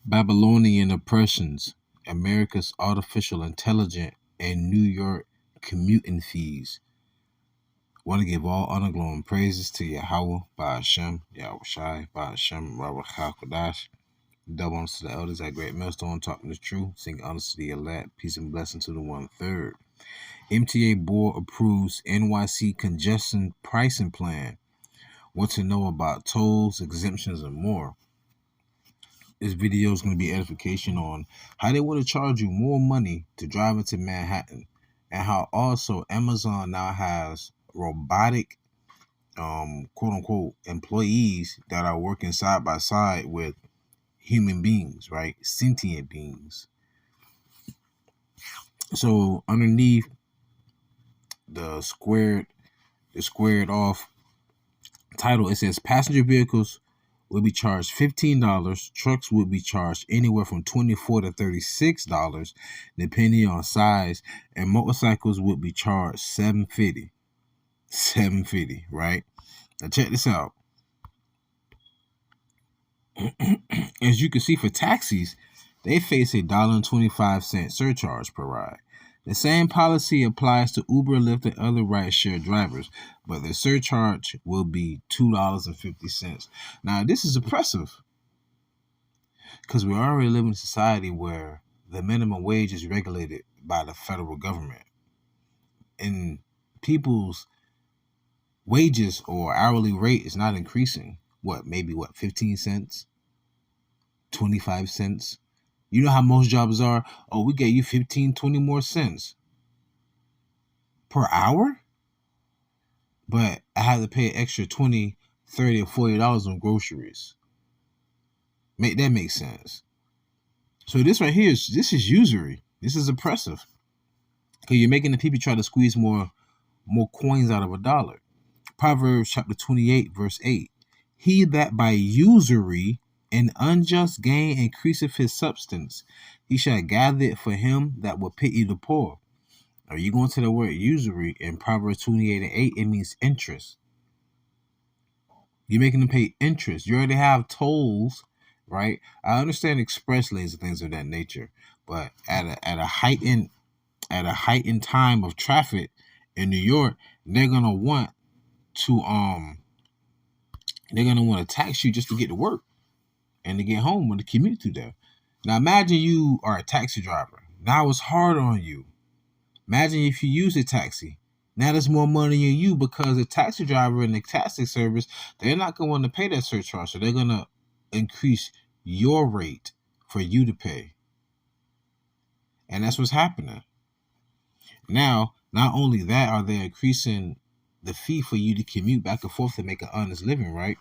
Babylonian oppressions, America's artificial intelligence, and New York commuting fees. Want to give all honor, glory, and praises to YAHAWAH, by SHAM, YAHAWASHI, by SHAM, RAWACHAA, QADASH. Double honors to the elders at Great Millstone, talking the truth. Sing honors to the elect. Peace and blessing to the 1/3. MTA board approves NYC congestion pricing plan. What to know about tolls, exemptions, and more. This video is going to be edification on how they want to charge you more money to drive into Manhattan, and how also Amazon now has robotic, quote unquote, employees that are working side by side with human beings, right? Sentient beings. So underneath the squared off title, it says passenger vehicles will be charged $15. Trucks will be charged anywhere from $24 to $36, depending on size, and motorcycles would be charged $7.50. $7.50, right? Now check this out. As you can see, for taxis, they face a $1.25 surcharge per ride. The same policy applies to Uber, Lyft, and other rideshare drivers, but the surcharge will be $2.50. Now, this is oppressive because we already live in a society where the minimum wage is regulated by the federal government, and people's wages or hourly rate is not increasing. Maybe 15 cents, 25 cents. You know how most jobs are? Oh, we get you 15, 20 more cents per hour? But I have to pay an extra $20, $30, or $40 on groceries. That makes sense. So this right here this is usury. This is oppressive. Because you're making the people try to squeeze more coins out of a dollar. Proverbs chapter 28, verse 8. He that by usury and unjust gain increaseth his substance, he shall gather it for him that will pity the poor. Are you going to the word usury in Proverbs 28 and 8? It means interest. You're making them pay interest. You already have tolls, right? I understand express lanes and things of that nature, but at a heightened time of traffic in New York, they're gonna want to tax you just to get to work and to get home when to commute through there. Now imagine you are a taxi driver. Now it's harder on you. Imagine if you use a taxi. Now there's more money on you because the taxi driver and the taxi service, they're not going to want to pay that surcharge. So they're going to increase your rate for you to pay. And that's what's happening. Now, not only that, are they increasing the fee for you to commute back and forth to make an honest living, right?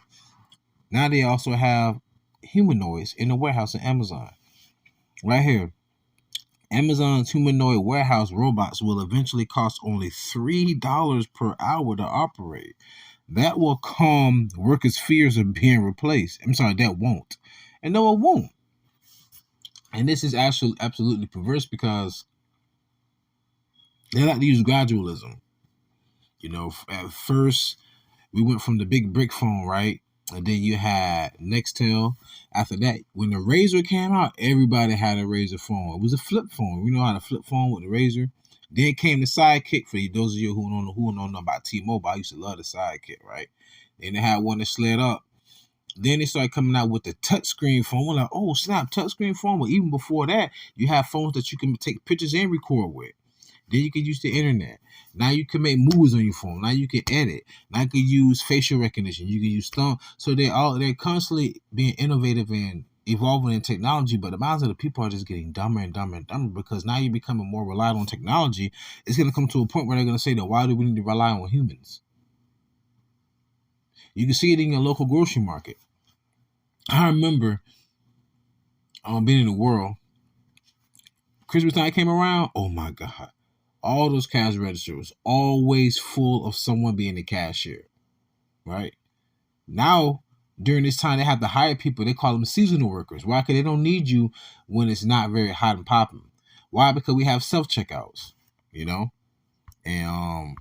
Now they also have humanoids in the warehouse in Amazon. Right here. Amazon's humanoid warehouse robots will eventually cost only $3 per hour to operate. That will calm workers' fears of being replaced. I'm sorry, that won't. And no, it won't. And this is actually absolutely perverse because they like to use gradualism. You know, at first, we went from the big brick phone, right? And then you had Nextel. After that, when the Razor came out, everybody had a Razor phone. It was a flip phone. You know how to flip phone with the Razor? Then came the Sidekick. For those of you who don't know about T-Mobile, I used to love the Sidekick, right? Then they had one that slid up. Then they started coming out with the touchscreen phone. We're like, oh, snap, touchscreen phone. But even before that, you have phones that you can take pictures and record with. Then you can use the internet. Now you can make movies on your phone. Now you can edit. Now you can use facial recognition. You can use thumb. So they're constantly being innovative and evolving in technology. But the minds of the people are just getting dumber and dumber and dumber because now you're becoming more reliant on technology. It's going to come to a point where they're going to say that why do we need to rely on humans? You can see it in your local grocery market. I remember being in the world. Christmas time came around. Oh my God. All those cash registers always full of someone being the cashier, right? Now, during this time, they have to hire people. They call them seasonal workers. Why? Because they don't need you when it's not very hot and popping. Why? Because we have self-checkouts, you know? And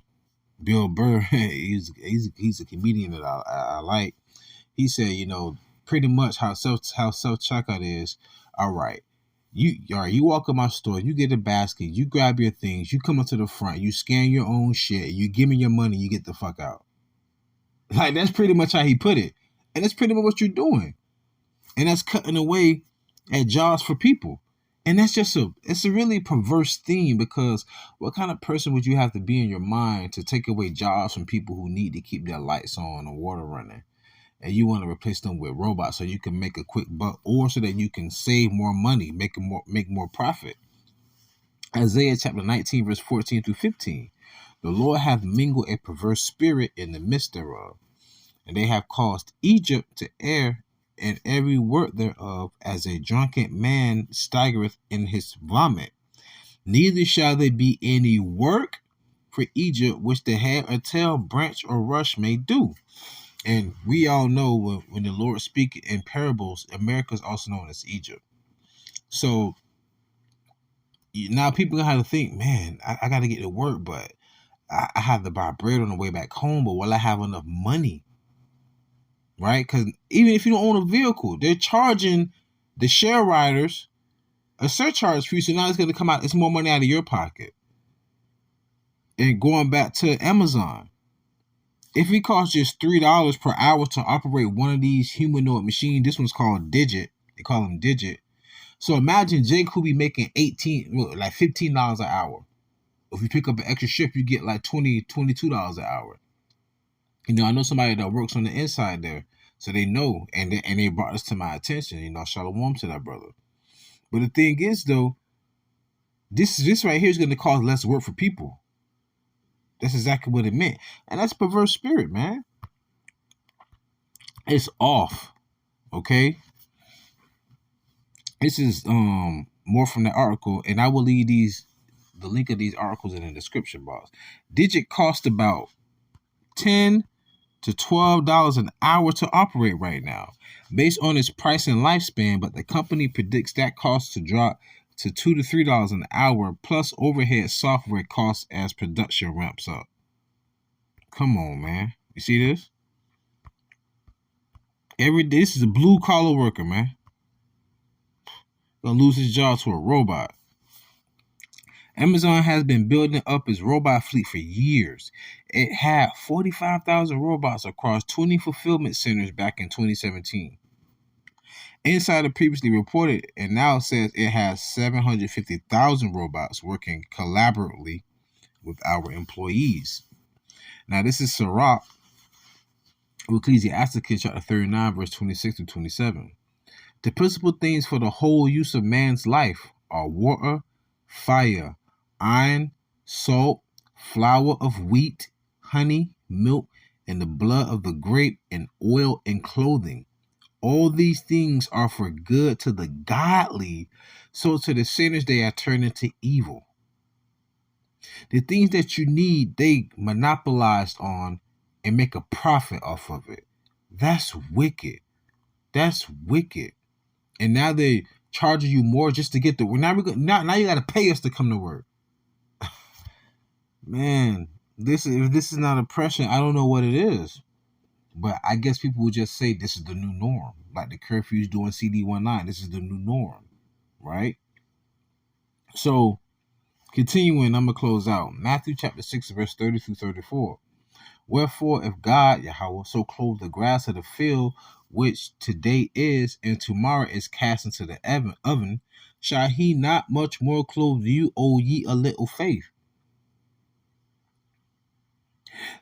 Bill Burr, he's a comedian that I like. He said, you know, pretty much how self-checkout is, All right. You walk in my store, you get a basket, you grab your things, you come up to the front, you scan your own shit, you give me your money, you get the fuck out. Like, that's pretty much how he put it. And that's pretty much what you're doing. And that's cutting away at jobs for people. And that's just it's a really perverse theme, because what kind of person would you have to be in your mind to take away jobs from people who need to keep their lights on and water running? And you want to replace them with robots so you can make a quick buck, or so that you can save more money, make more profit. Isaiah chapter 19, verse 14 through 15. The Lord hath mingled a perverse spirit in the midst thereof, and they have caused Egypt to err in every work thereof, as a drunken man staggereth in his vomit. Neither shall there be any work for Egypt which the head or tail, branch or rush may do. And we all know when the Lord speaks in parables, America is also known as Egypt. So now people have to think, man, I got to get to work, but I have to buy bread on the way back home, but will I have enough money? Right? Because even if you don't own a vehicle, they're charging the share riders a surcharge fee. So now it's going to come out, it's more money out of your pocket. And going back to Amazon, if it costs just $3 per hour to operate one of these humanoid machines, this one's called Digit. They call them Digit. So imagine Jake who be making $15 an hour. If you pick up an extra shift, you get like $22 an hour. You know, I know somebody that works on the inside there, so they know, and they brought this to my attention. You know, shalom to that brother. But the thing is, though, this right here is going to cause less work for people. That's exactly what it meant. And that's perverse spirit, man. It's off. Okay? This is more from the article, and I will leave the link of these articles in the description box. Digit cost about $10 to $12 an hour to operate right now, based on its price and lifespan, but the company predicts that cost to drop to $2 to $3 an hour, plus overhead software costs as production ramps up. Come on, man. You see this? This is a blue collar worker, man. Gonna lose his job to a robot. Amazon has been building up its robot fleet for years. It had 45,000 robots across 20 fulfillment centers back in 2017. Insider previously reported and now says it has 750,000 robots working collaboratively with our employees. Now, this is Sirach, Ecclesiasticus chapter 39, verse 26 to 27. The principal things for the whole use of man's life are water, fire, iron, salt, flour of wheat, honey, milk, and the blood of the grape, and oil and clothing. All these things are for good to the godly, so to the sinners they are turned into evil. The things that you need, they monopolized on and make a profit off of it. That's wicked. That's wicked. And now they charging you more just to get the work. Now you got to pay us to come to work. Man, if this is not oppression, I don't know what it is. But I guess people would just say this is the new norm. Like the curfews doing CD19. This is the new norm. Right? So, continuing, I'm going to close out. Matthew chapter 6, verse 30 through 34. Wherefore, if God, Yahawah, so clothe the grass of the field, which today is, and tomorrow is cast into the oven, shall he not much more clothe you, O ye a little faith?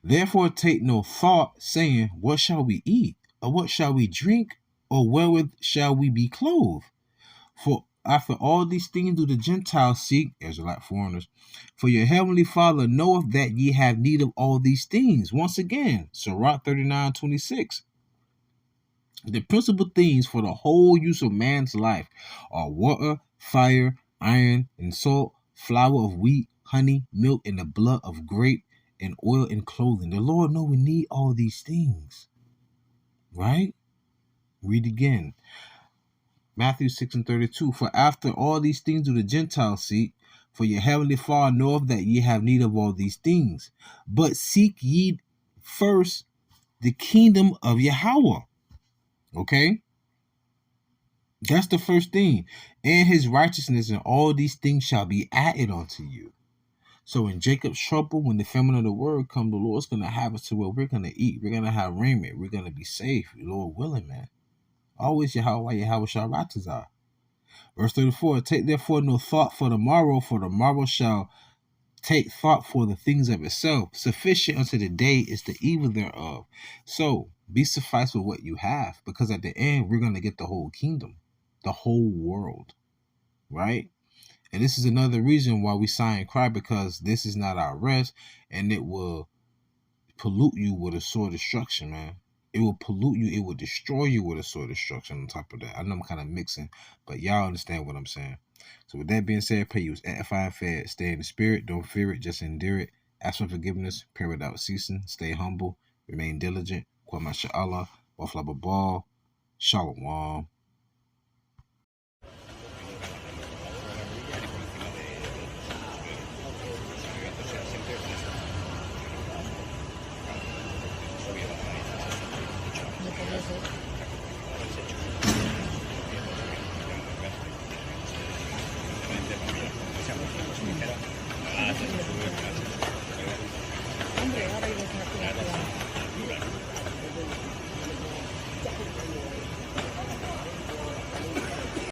Therefore take no thought, saying, what shall we eat? Or what shall we drink? Or wherewith shall we be clothed? For after all these things do the Gentiles seek, Israelite foreigners, for your heavenly Father knoweth that ye have need of all these things. Once again, Sirach 39:26. The principal things for the whole use of man's life are water, fire, iron, and salt, flour of wheat, honey, milk, and the blood of grape, and oil and clothing. The Lord knows we need all these things. Right? Read again. Matthew 6:32. For after all these things do the Gentiles seek, for your heavenly Father knoweth that ye have need of all these things. But seek ye first the kingdom of Yahawah. Okay? That's the first thing. And his righteousness, and all these things shall be added unto you. So in Jacob's trouble, when the famine of the word come, the Lord's going to have us to where we're going to eat. We're going to have raiment. We're going to be safe. Lord willing, man. Always YAHAWAH, YAHAWASHI. Verse 34, take therefore no thought for the morrow shall take thought for the things of itself. Sufficient unto the day is the evil thereof. So be sufficed with what you have, because at the end, we're going to get the whole kingdom, the whole world, right? And this is another reason why we sigh and cry, because this is not our rest, and it will pollute you with a sword of destruction, man. It will pollute you. It will destroy you with a sword of destruction on top of that. I know I'm kind of mixing, but y'all understand what I'm saying. So with that being said, pray you was edifying, fed, stay in the spirit, don't fear it, just endure it. Ask for forgiveness, pray without ceasing, stay humble, remain diligent. MashaAllah, Wafla Ball, Shalom. Hombre,